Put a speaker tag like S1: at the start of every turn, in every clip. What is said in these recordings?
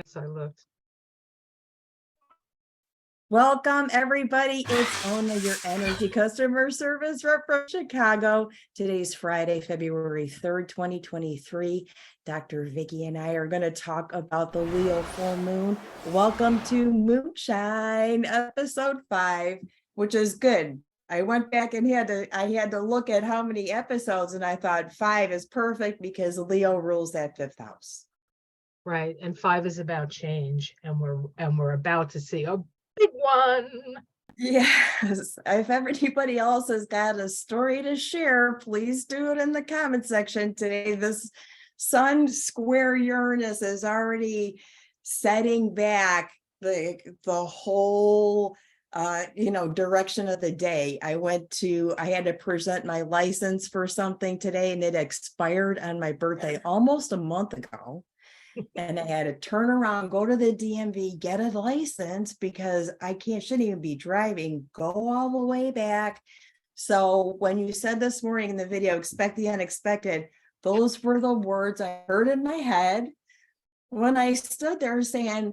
S1: Yes, I looked.
S2: Welcome, everybody. It's Ona, your energy customer service rep from Chicago. Today's Friday, February 3rd, 2023. Dr. Vicky and I are going to talk about the Leo full moon. Welcome to Moonshine, episode 5, which is good. I went back and I had to look at how many episodes, and I thought 5 is perfect because Leo rules that 5th house.
S1: Right. And 5 is about change, and we're about to see a big one.
S2: Yes, if anybody else has got a story to share, please do it in the comment section today. This Sun square Uranus is already setting back the whole direction of the day. I had to present my license for something today, and it expired on my birthday almost a month ago. And I had to turn around, go to the DMV, get a license because I shouldn't even be driving, go all the way back. So when you said this morning in the video, expect the unexpected, those were the words I heard in my head when I stood there saying,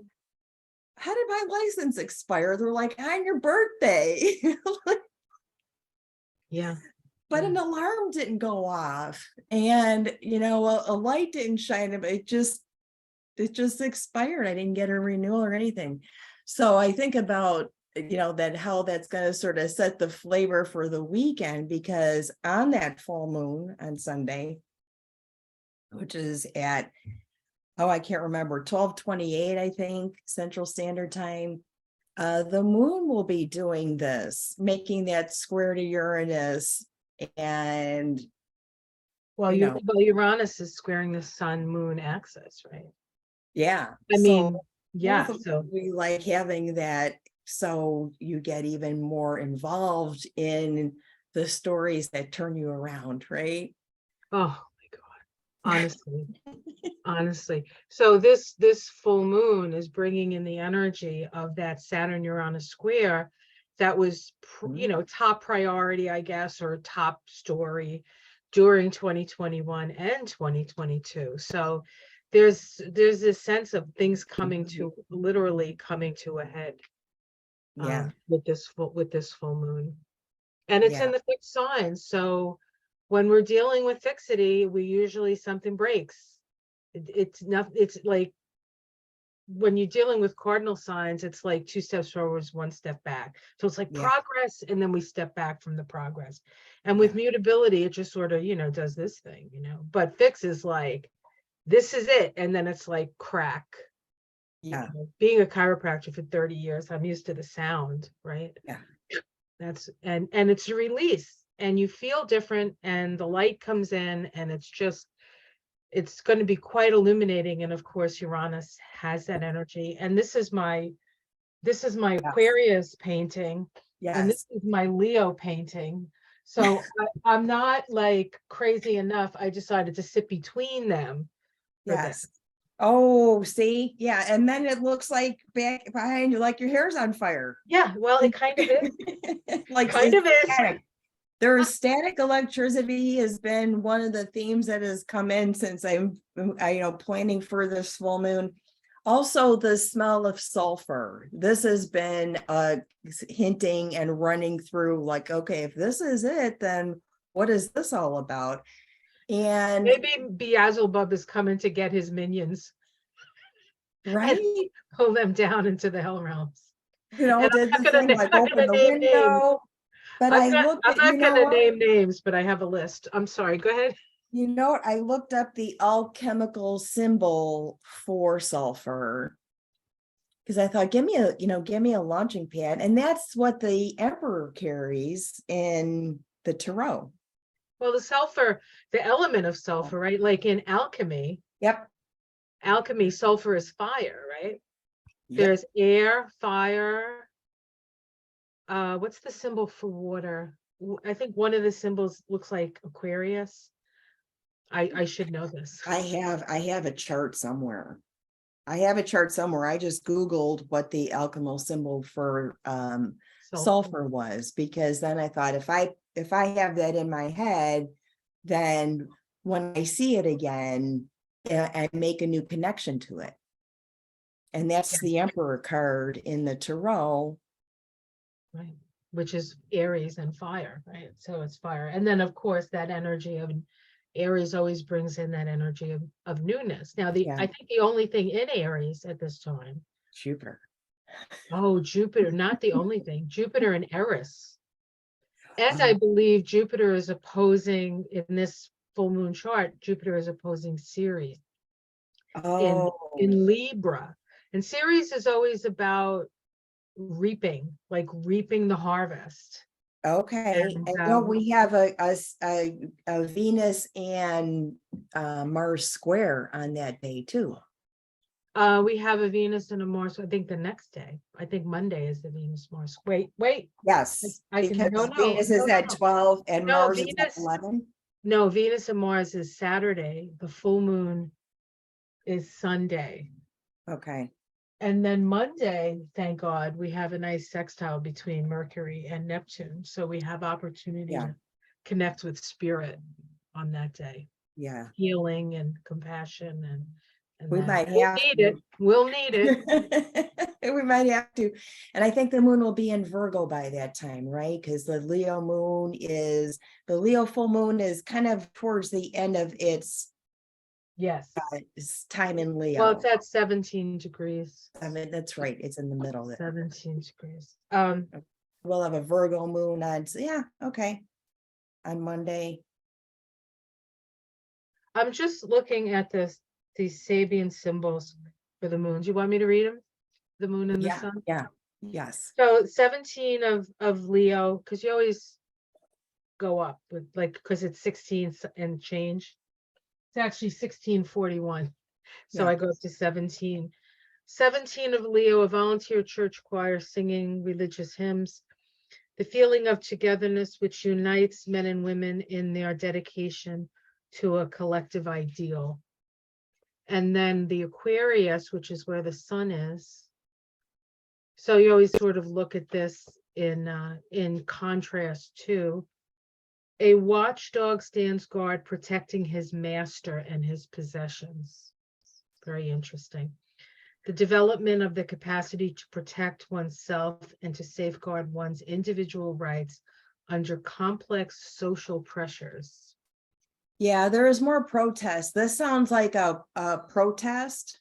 S2: how did my license expire? They're like, on your birthday.
S1: Yeah.
S2: But an alarm didn't go off, and a light didn't shine. It just expired. I didn't get a renewal or anything. So I think about, that how that's going to sort of set the flavor for the weekend, because on that full moon on Sunday, which is at, I can't remember, 12:28, I think, Central Standard Time, the moon will be doing this, making that square to Uranus. And
S1: Well, Uranus is squaring the sun moon axis, right?
S2: yeah.
S1: I mean, yeah. So
S2: we like having that, so you get even more involved in the stories that turn you around, right?
S1: oh my God. Honestly. So this full moon is bringing in the energy of that Saturn Uranus square that was top priority, I guess, or top story during 2021 and 2022. So there's this sense of things literally coming to a head
S2: Yeah.
S1: with this full moon. And it's
S2: Yeah.
S1: in the fixed signs. So when we're dealing with fixity, we usually something breaks. It's like when you're dealing with cardinal signs, it's like 2 steps forwards, 1 step back. So it's like progress, and then we step back from the progress. And with mutability, it just sort of, does this thing, but fix is like, this is it. And then it's like crack.
S2: Yeah.
S1: Being a chiropractor for 30 years, I'm used to the sound, right?
S2: Yeah.
S1: That's and it's a release, and you feel different, and the light comes in, and it's going to be quite illuminating. And of course, Uranus has that energy. And this is my Aquarius painting. And this is my Leo painting. So I'm not like crazy enough. I decided to sit between them.
S2: Yes. Oh, see? Yeah. And then it looks like back behind you, like your hair's on fire.
S1: Yeah, well, it kind of is.
S2: Like
S1: kind of is.
S2: Static. There's static electricity has been one of the themes that has come in since I'm planning for this full moon. Also, the smell of sulfur. This has been hinting and running through, like, okay, if this is it, then what is this all about? And
S1: maybe Beelzebub is coming to get his minions,
S2: right,
S1: pull them down into the hell realms.
S2: did the thing like open the window. But
S1: I'm not gonna name names, but I have a list. I'm sorry, go ahead.
S2: You know what? I looked up the alchemical symbol for sulfur because I thought, give me a launching pad. And that's what the emperor carries in the tarot.
S1: Well, the element of sulfur, right? Like in alchemy.
S2: Yep.
S1: Alchemy, sulfur is fire, right?
S2: Yep.
S1: There's air, fire. What's the symbol for water? I think one of the symbols looks like Aquarius. I should know this.
S2: I have a chart somewhere. I just Googled what the alchemical symbol for sulfur was, because then I thought, if I have that in my head, then when I see it again, I make a new connection to it. And that's the Emperor card in the Tarot.
S1: Right, which is Aries and fire, right? So it's fire. And then of course that energy of Aries always brings in that energy of newness. Now
S2: Yeah.
S1: I think the only thing in Aries at this time,
S2: Jupiter.
S1: oh, Jupiter, not the only thing, Jupiter and Eris. And I believe Jupiter is opposing in this full moon chart, Jupiter is opposing Ceres in
S2: Oh,
S1: Libra. And Ceres is always about reaping, like reaping the harvest.
S2: okay.
S1: And
S2: And no, we have a Venus and Mars square on that day too.
S1: we have a Venus and a Mars, I think the next day. I think Monday is the Venus Mars. Wait.
S2: Yes,
S1: I can
S2: because
S1: no,
S2: Venus is at 12 and
S1: no,
S2: Mars is at
S1: Venus.
S2: 11.
S1: No, Venus and Mars is Saturday. The full moon is Sunday.
S2: Okay.
S1: And then Monday, thank God, we have a nice sextile between Mercury and Neptune. So we have opportunity
S2: Yeah.
S1: to connect with spirit on that day.
S2: Yeah.
S1: Healing and compassion and
S2: We
S1: that.
S2: might
S1: We'll
S2: have
S1: need
S2: to.
S1: it. We'll need it.
S2: We might have to. And I think the moon will be in Virgo by that time, right? Because the Leo full moon is kind of towards the end of its
S1: Yes.
S2: time in Leo.
S1: Well, it's at 17 degrees.
S2: I mean, that's right. It's in the middle there.
S1: 17 degrees.
S2: We'll have a Virgo moon on, yeah, okay. On Monday.
S1: I'm just looking at these Sabian symbols for the moon. Do you want me to read them? The moon and the
S2: Yeah,
S1: sun?
S2: yeah, yes.
S1: So 17 of Leo, because you always go up with like, because it's 16 and change. It's actually 1641. So
S2: Yeah.
S1: I go up to 17. 17 of Leo, a volunteer church choir singing religious hymns. The feeling of togetherness which unites men and women in their dedication to a collective ideal. And then the Aquarius, which is where the sun is. So you always sort of look at this in contrast to a watchdog stands guard protecting his master and his possessions. Very interesting. The development of the capacity to protect oneself and to safeguard one's individual rights under complex social pressures.
S2: Yeah, there is more protest. This sounds like a protest.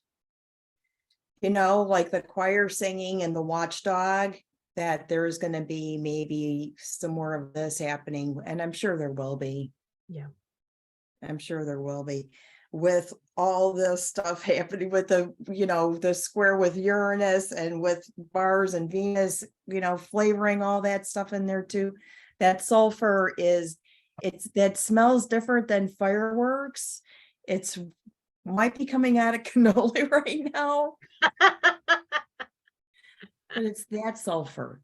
S2: Like the choir singing and the watchdog, that there is going to be maybe some more of this happening. And I'm sure there will be.
S1: Yeah.
S2: I'm sure there will be. With all this stuff happening with the square with Uranus and with Mars and Venus, flavoring all that stuff in there too. That sulfur that smells different than fireworks. It's might be coming out of cannoli right now. And it's that sulfur.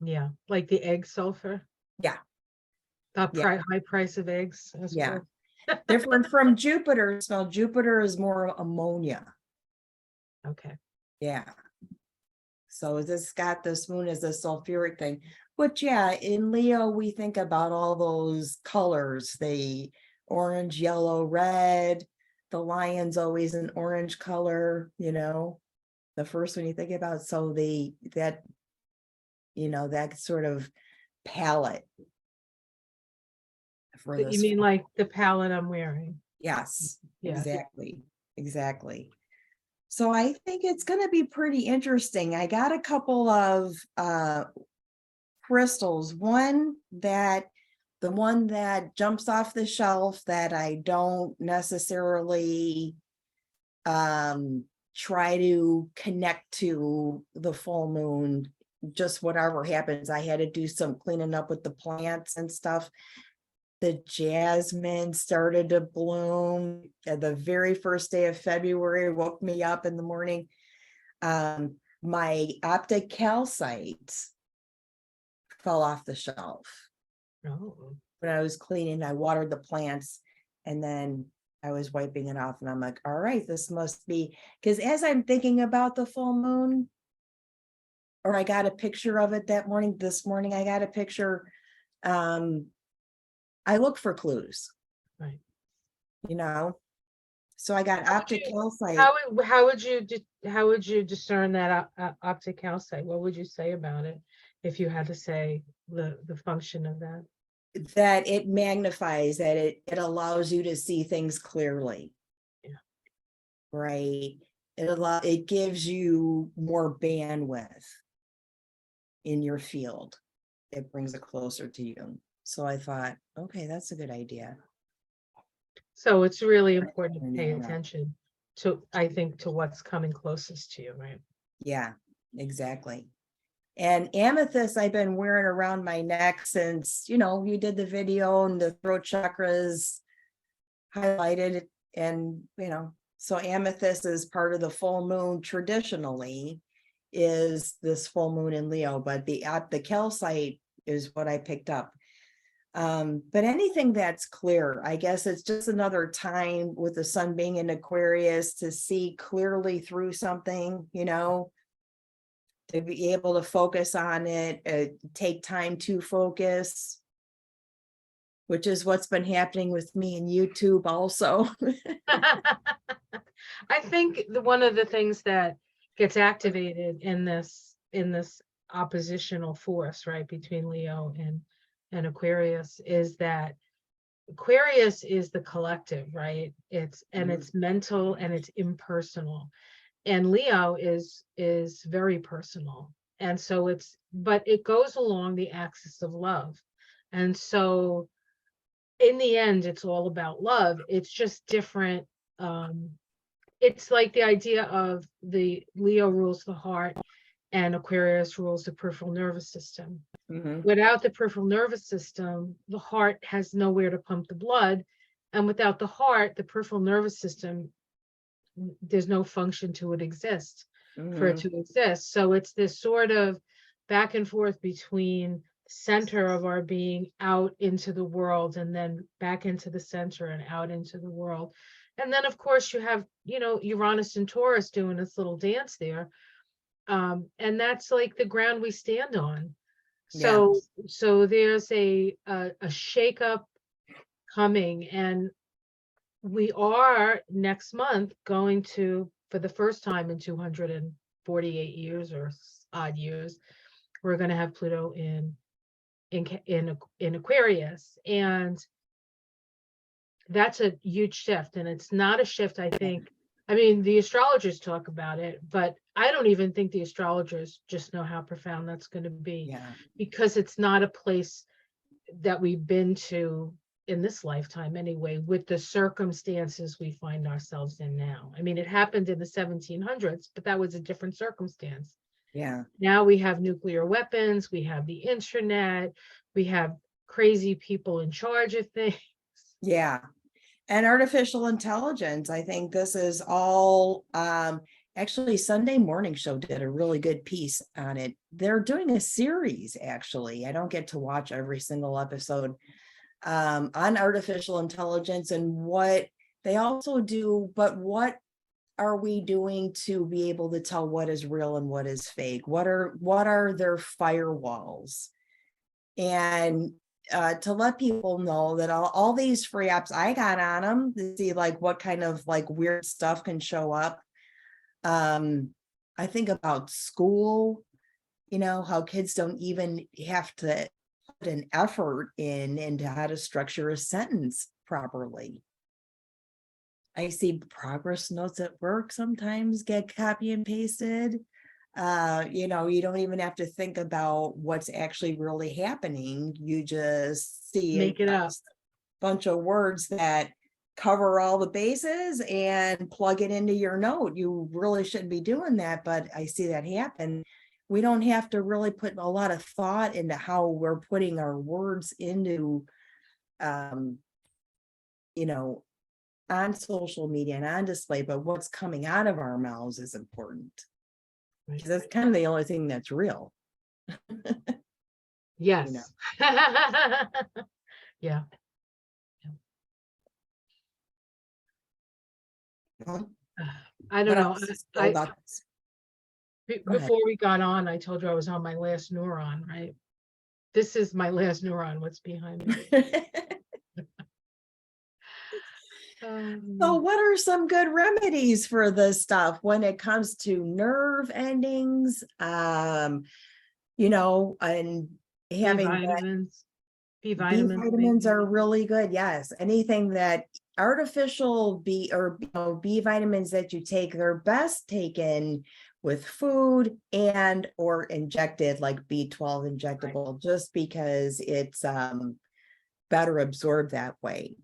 S1: Yeah, like the egg sulfur.
S2: Yeah.
S1: The
S2: Yeah.
S1: high price of eggs.
S2: Yeah. Different from Jupiter. So Jupiter is more ammonia.
S1: Okay.
S2: Yeah. So this moon is a sulfuric thing. But yeah, in Leo, we think about all those colors, the orange, yellow, red. The lion's always an orange color, the first one you think about. So that sort of palette. For
S1: You mean like the palette I'm wearing?
S2: Yes,
S1: Yeah.
S2: Exactly. So I think it's going to be pretty interesting. I got a couple of crystals. The one that jumps off the shelf that I don't necessarily try to connect to the full moon, just whatever happens. I had to do some cleaning up with the plants and stuff. The jasmine started to bloom at the very first day of February, woke me up in the morning. My optic calcite fell off the shelf.
S1: Oh.
S2: When I was cleaning, I watered the plants and then I was wiping it off and I'm like, all right, this must be, because as I'm thinking about the full moon, or I got a picture of it this morning, I got a picture. I look for clues.
S1: Right.
S2: So I got optic calcite.
S1: How would you discern that optic calcite? What would you say about it if you had to say the function of that?
S2: That it magnifies, that it allows you to see things clearly.
S1: Yeah.
S2: Right. It gives you more bandwidth in your field. It brings it closer to you. So I thought, okay, that's a good idea.
S1: So it's really important to pay attention to, I think, to what's coming closest to you, right?
S2: Yeah, exactly. And amethyst, I've been wearing around my neck since, you did the video and the throat chakras highlighted. And, so amethyst is part of the full moon traditionally, is this full moon in Leo, but the calcite is what I picked up. But anything that's clear, I guess it's just another time with the sun being in Aquarius to see clearly through something, to be able to focus on it, take time to focus, which is what's been happening with me in YouTube also.
S1: I think one of the things that gets activated in this oppositional force, right, between Leo and Aquarius, is that Aquarius is the collective, right? It's mental and it's impersonal. And Leo is very personal. And so but it goes along the axis of love. And so in the end, it's all about love. It's just different. It's like the idea of the Leo rules the heart and Aquarius rules the peripheral nervous system. Without the peripheral nervous system, the heart has nowhere to pump the blood. And without the heart, the peripheral nervous system, there's no function to it exist for it to exist. So it's this sort of back and forth between center of our being out into the world and then back into the center and out into the world. And then of course you have, Uranus and Taurus doing this little dance there. And that's like the ground we stand on. So there's a shakeup coming, and we are next month going to, for the first time in 248 years or odd years, we're going to have Pluto in Aquarius, and that's a huge shift. And it's not a shift, I think. I mean, the astrologers talk about it, but I don't even think the astrologers just know how profound that's going to be, because it's not a place that we've been to in this lifetime anyway, with the circumstances we find ourselves in now. I mean, it happened in the 1700s, but that was a different circumstance.
S2: Yeah.
S1: Now we have nuclear weapons, we have the internet, we have crazy people in charge of things.
S2: Yeah. And artificial intelligence. I think this is all, actually Sunday Morning Show did a really good piece on it. They're doing a series, actually. I don't get to watch every single episode, on artificial intelligence and what they also do, but what are we doing to be able to tell what is real and what is fake? What are their firewalls? And to let people know that all these free apps, I got on them to see like what kind of like weird stuff can show up. I think about school, how kids don't even have to put an effort into how to structure a sentence properly. I see progress notes at work sometimes get copy and pasted. You don't even have to think about what's actually really happening. You just see
S1: Make it up.
S2: Bunch of words that cover all the bases and plug it into your note. You really shouldn't be doing that, but I see that happen. We don't have to really put a lot of thought into how we're putting our words into, on social media and on display, but what's coming out of our mouths is important. Because that's kind of the only thing that's real.
S1: Yes. Yeah. I don't know. Before we got on, I told you I was on my last neuron, right? This is my last neuron, what's behind me.
S2: So what are some good remedies for this stuff when it comes to nerve endings? You know, and
S1: B
S2: having
S1: vitamins. B
S2: B
S1: vitamins,
S2: vitamins
S1: maybe.
S2: are really good. Yes. Anything that artificial B or B vitamins that you take, they're best taken with food and or injected like B12 injectable, just because it's better absorbed that way.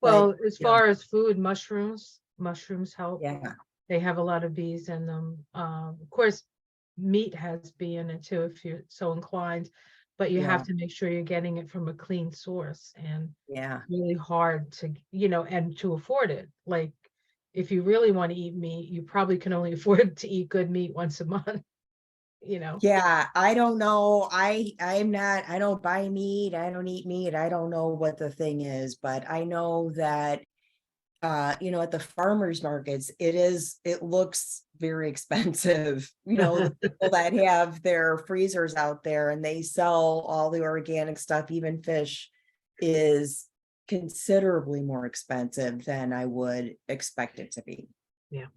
S2: But
S1: Well, as
S2: you know,
S1: far as food, mushrooms help.
S2: yeah,
S1: They have a lot of bees in them. Of course, meat has bee in it too, if you're so inclined, but you
S2: yeah,
S1: have to make sure you're getting it from a clean source, and
S2: yeah.
S1: really hard to, and to afford it. Like, if you really want to eat meat, you probably can only afford to eat good meat once a month, you know.
S2: Yeah, I don't know. I don't buy meat. I don't eat meat. I don't know what the thing is, but I know that at the farmers markets, it looks very expensive. The people that have their freezers out there and they sell all the organic stuff, even fish, is considerably more expensive than I would expect it to be.
S1: Yeah.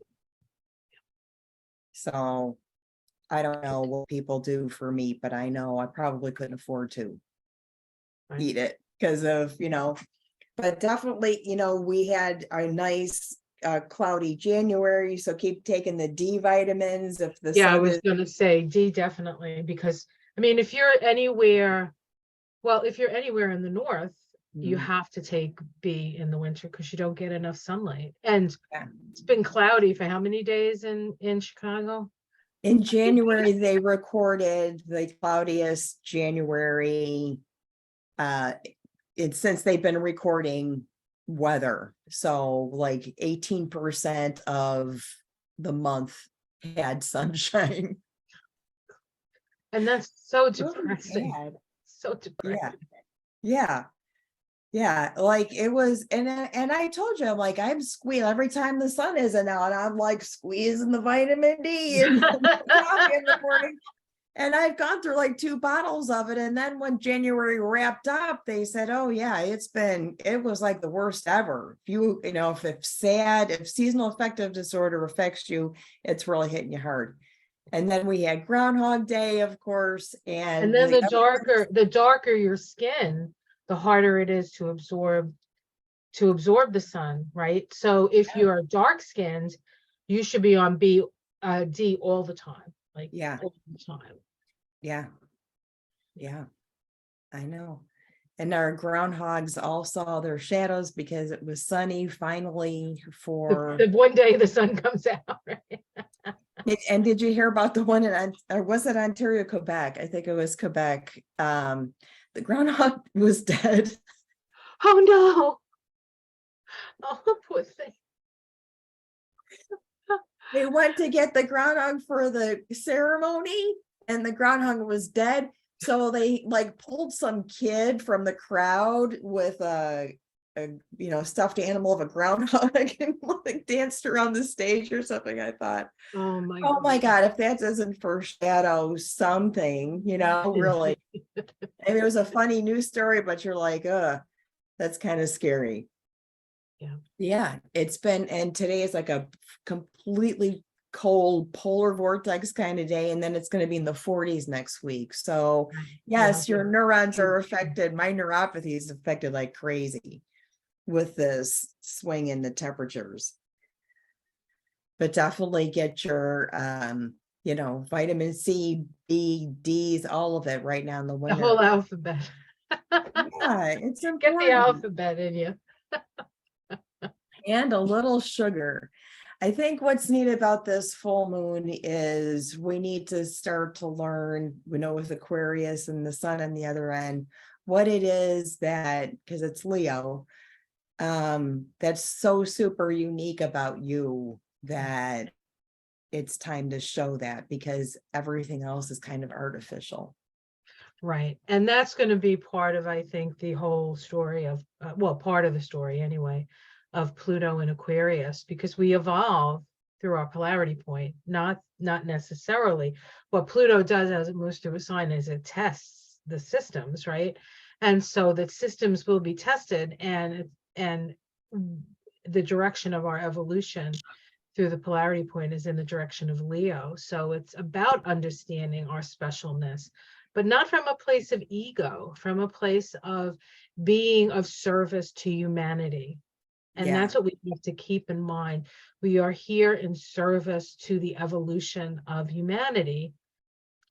S2: So I don't know what people do for meat, but I know I probably couldn't afford to
S1: Right.
S2: eat it because of, but definitely, we had a nice cloudy January. So keep taking the D vitamins if the
S1: Yeah, I
S2: sun
S1: was
S2: is,
S1: gonna say D definitely, because I mean, if you're anywhere, well, if you're anywhere in the north, you
S2: Mm,
S1: have to take B in the winter because you don't get enough sunlight. And
S2: yeah.
S1: it's been cloudy for how many days in Chicago?
S2: In January, they recorded the cloudiest January since they've been recording weather. So like 18% of the month had sunshine.
S1: And that's so
S2: Really
S1: depressing.
S2: bad.
S1: So
S2: Yeah.
S1: depressing.
S2: Yeah. Yeah. Like it was, and I told you, I'm like, I'm squeezing every time the sun isn't out. I'm like squeezing the vitamin D and coffee in the morning. And I've gone through like 2 bottles of it. And then when January wrapped up, they said, oh yeah, it was like the worst ever. If seasonal affective disorder affects you, it's really hitting you hard. And then we had Groundhog Day, of course,
S1: And
S2: and
S1: then the darker your skin, the harder it is to absorb the sun, right? So if you're dark skinned, you should be on D all the time, like
S2: yeah,
S1: all the time.
S2: yeah, yeah, I know. And our groundhogs all saw their shadows because it was sunny finally
S1: The one day the sun comes out, right?
S2: And did you hear about the one or was it Ontario, Quebec? I think it was Quebec. The groundhog was dead.
S1: Oh no. Oh, poor thing.
S2: They went to get the groundhog for the ceremony and the groundhog was dead. So they like pulled some kid from the crowd with a stuffed animal of a groundhog and like danced around the stage or something. I thought,
S1: Oh my
S2: oh my
S1: God.
S2: God, if that doesn't foreshadow something, really. I mean, it was a funny news story, but you're like, that's kind of scary.
S1: Yeah.
S2: Yeah, and today is like a completely cold polar vortex kind of day, and then it's going to be in the 40s next week. So,
S1: Yeah.
S2: yes, your neurons are affected. My neuropathy is affected like crazy with this swing in the temperatures. But definitely get your vitamin C, B, D's, all of it right now in the
S1: The
S2: winter.
S1: whole alphabet.
S2: Yeah, it's
S1: Get the
S2: important.
S1: alphabet in you.
S2: And a little sugar. I think what's neat about this full moon is we need to start to learn, with Aquarius and the sun on the other end, what it is that, because it's Leo, that's so super unique about you that it's time to show that, because everything else is kind of artificial.
S1: Right. And that's going to be part of, I think, the whole story of, part of the story anyway, of Pluto and Aquarius, because we evolve through our polarity point, not necessarily. What Pluto does as it moves through a sign is it tests the systems, right? And so the systems will be tested, and the direction of our evolution through the polarity point is in the direction of Leo. So it's about understanding our specialness, but not from a place of ego, from a place of being of service to humanity. And
S2: Yeah.
S1: that's what we have to keep in mind. We are here in service to the evolution of humanity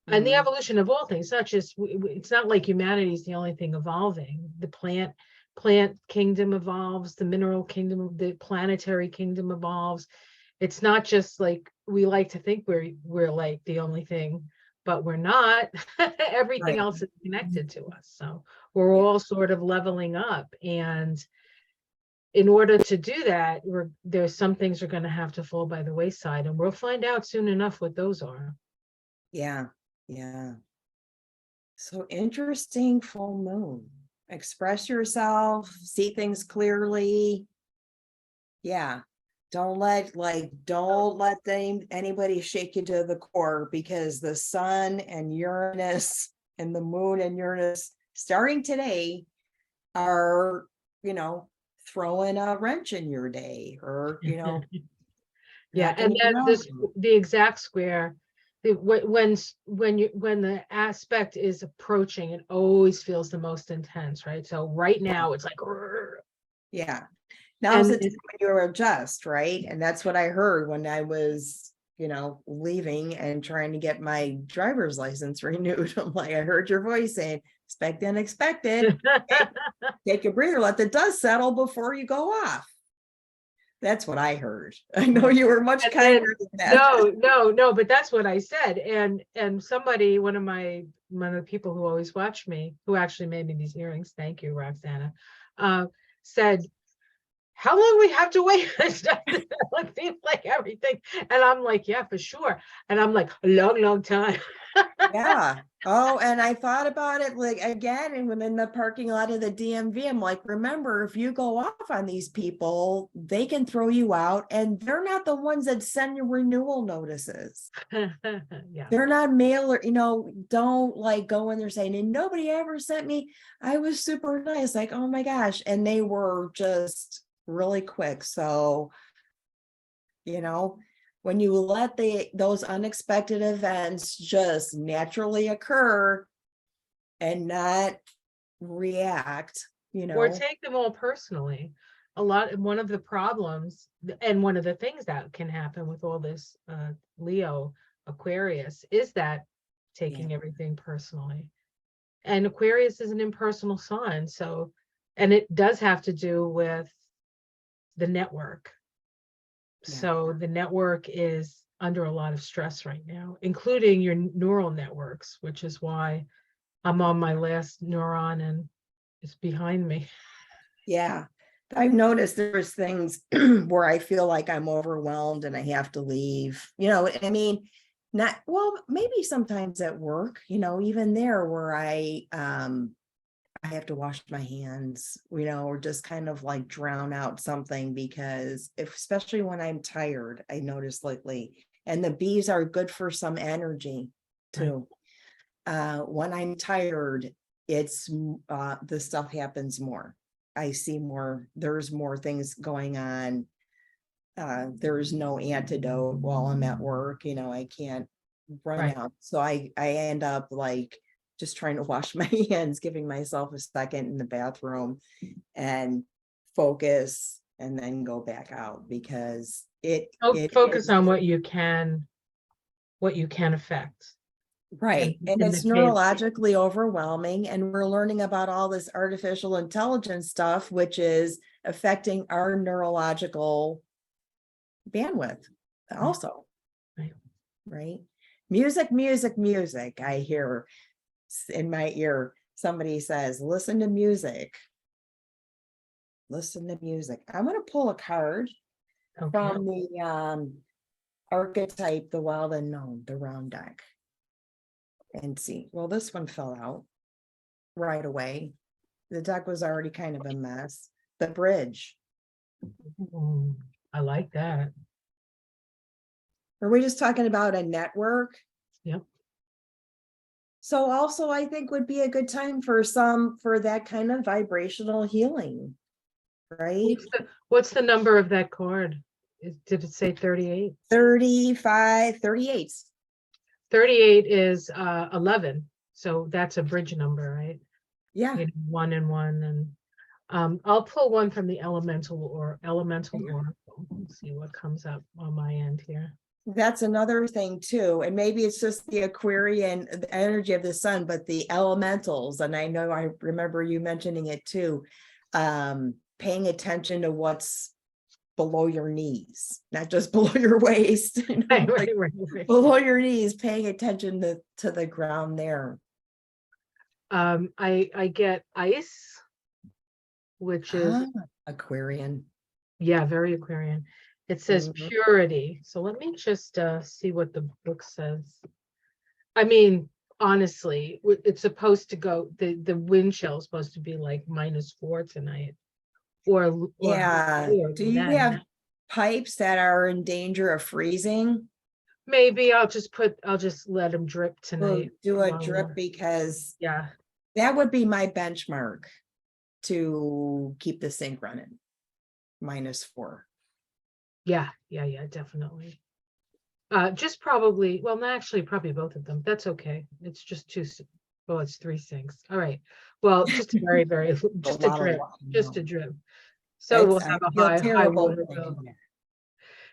S1: and the
S2: Mhm.
S1: evolution of all things, not just, it's not like humanity is the only thing evolving. The plant kingdom evolves, the mineral kingdom, the planetary kingdom evolves. It's not just like we like to think we're like the only thing, but we're not. Everything
S2: Right.
S1: else is connected to us. So we're
S2: Yeah.
S1: all sort of leveling up. And in order to do that, there's some things are going to have to fall by the wayside, and we'll find out soon enough what those are.
S2: Yeah. Yeah. So interesting full moon. Express yourself, see things clearly. Yeah. Don't let anybody shake you to the core, because the sun and Uranus and the moon and Uranus starting today are, throwing a wrench in your day, or,
S1: Yeah,
S2: knocking
S1: and
S2: you
S1: then
S2: down.
S1: the exact square, when the aspect is approaching, it always feels the most intense, right? So right now it's like, "Grrr."
S2: Yeah. Now's
S1: And
S2: the time when you adjust, right? And that's what I heard when I was, leaving and trying to get my driver's license renewed. I'm like, I heard your voice saying, expect the unexpected. Take a breather, let the dust settle before you go off. That's what I heard. I know you were much
S1: And then,
S2: kinder than that.
S1: no, but that's what I said. And somebody, one of the people who always watch me, who actually made me these earrings, thank you, Roxana, said, how long we have to wait? It seems like everything. And I'm like, yeah, for sure. And I'm like, a long, long time.
S2: Yeah. Oh, and I thought about it like again, and when in the parking lot of the DMV, I'm like, remember, if you go off on these people, they can throw you out, and they're not the ones that send you renewal notices.
S1: Yeah.
S2: They're not mailer, don't like go in there saying, and nobody ever sent me. I was super nice, like, oh my gosh. And they were just really quick. So, when you let those unexpected events just naturally occur and not react,
S1: Or take them all personally. One of the problems, and one of the things that can happen with all this Leo Aquarius is that taking
S2: yeah,
S1: everything personally. And Aquarius is an impersonal sign, so, and it does have to do with the network.
S2: yeah,
S1: So the network is under a lot of stress right now, including your neural networks, which is why I'm on my last neuron and it's behind me.
S2: yeah. I've noticed there's things where I feel like I'm overwhelmed and I have to leave. I mean, not well, maybe sometimes at work, even there where I have to wash my hands, or just kind of like drown out something, because especially when I'm tired, I noticed lately, and the bees are good for some energy too. When I'm tired, it's the stuff happens more. I see more, there's more things going on. There's no antidote while I'm at work, I can't run
S1: Right.
S2: out. So I end up like just trying to wash my hands, giving myself a second in the bathroom and focus, and then go back out, because it
S1: Focus
S2: is
S1: on what you can affect. And
S2: right. And
S1: in the
S2: it's
S1: case,
S2: neurologically overwhelming. And we're learning about all this artificial intelligence stuff, which is affecting our neurological bandwidth also.
S1: right.
S2: Right. Music, music, music. I hear in my ear, somebody says, listen to music. Listen to music. I'm going to pull a card
S1: Okay.
S2: from the archetype, the wild unknown, the round deck, and see. Well, this one fell out right away. The deck was already kind of a mess. The bridge.
S1: Ooh, I like that.
S2: Are we just talking about a network?
S1: Yep.
S2: So also I think would be a good time for that kind of vibrational healing. right?
S1: What's the number of that card? Did it say 38?
S2: 35, 38.
S1: 38 is 11. So that's a bridge number, right?
S2: Yeah.
S1: You know, 1 and 1. And I'll pull one from the elemental oracle. Let's see what comes up on my end here.
S2: That's another thing too. And maybe it's just the Aquarian, the energy of the sun, but the elementals, and I know I remember you mentioning it too, paying attention to what's below your knees, not just below your waist, you know,
S1: Right,
S2: like
S1: right.
S2: below your knees, paying attention to the ground there.
S1: I get ice, which is
S2: Aquarian.
S1: yeah, very Aquarian. It says
S2: Mhm.
S1: purity. So let me just see what the book says. I mean, honestly, it's supposed to go, the wind chill is supposed to be like -4 tonight. Or
S2: Yeah.
S1: higher
S2: Do
S1: than
S2: you
S1: that.
S2: have pipes that are in danger of freezing?
S1: Maybe I'll just let them drip
S2: We'll
S1: tonight.
S2: do a
S1: while
S2: drip
S1: we're-
S2: because
S1: Yeah,
S2: that would be my benchmark to keep the sink running. -4.
S1: yeah, definitely. Just probably, well, no, actually, probably both of them. That's okay. It's just well, it's 3 sinks. All right. Well, just a very, very, just a
S2: lot of
S1: drip,
S2: water,
S1: just
S2: no.
S1: a drip. So we'll
S2: I
S1: have a
S2: feel
S1: high
S2: terrible
S1: water
S2: thinking
S1: bill.
S2: that.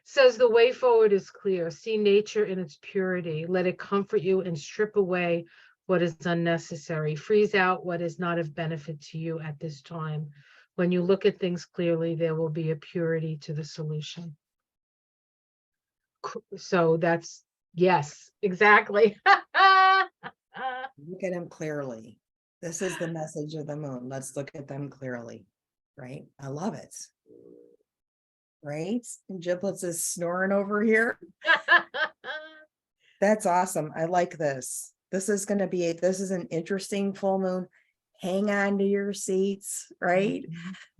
S1: Says the way forward is clear. See nature in its purity. Let it comfort you and strip away what is unnecessary. Freeze out what is not of benefit to you at this time. When you look at things clearly, there will be a purity to the solution. So that's, yes, exactly.
S2: Look at them clearly. This is the message of the moon. Let's look at them clearly. Right? I love it. Right? And Giblets is snoring over here. That's awesome. I like this. This is an interesting full moon. Hang on to your seats, right?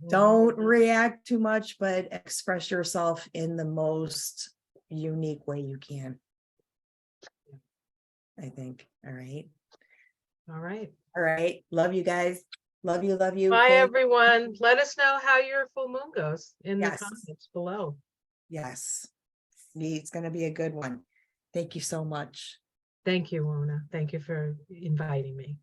S2: Don't react too much, but express yourself in the most unique way you can. I think. All right.
S1: All right.
S2: All right. Love you guys. Love you. Love you.
S1: Bye, everyone. Let us know how your full moon goes in the
S2: Yes.
S1: comments below.
S2: Yes. It's going to be a good one. Thank you so much.
S1: Thank you, Mona. Thank you for inviting me.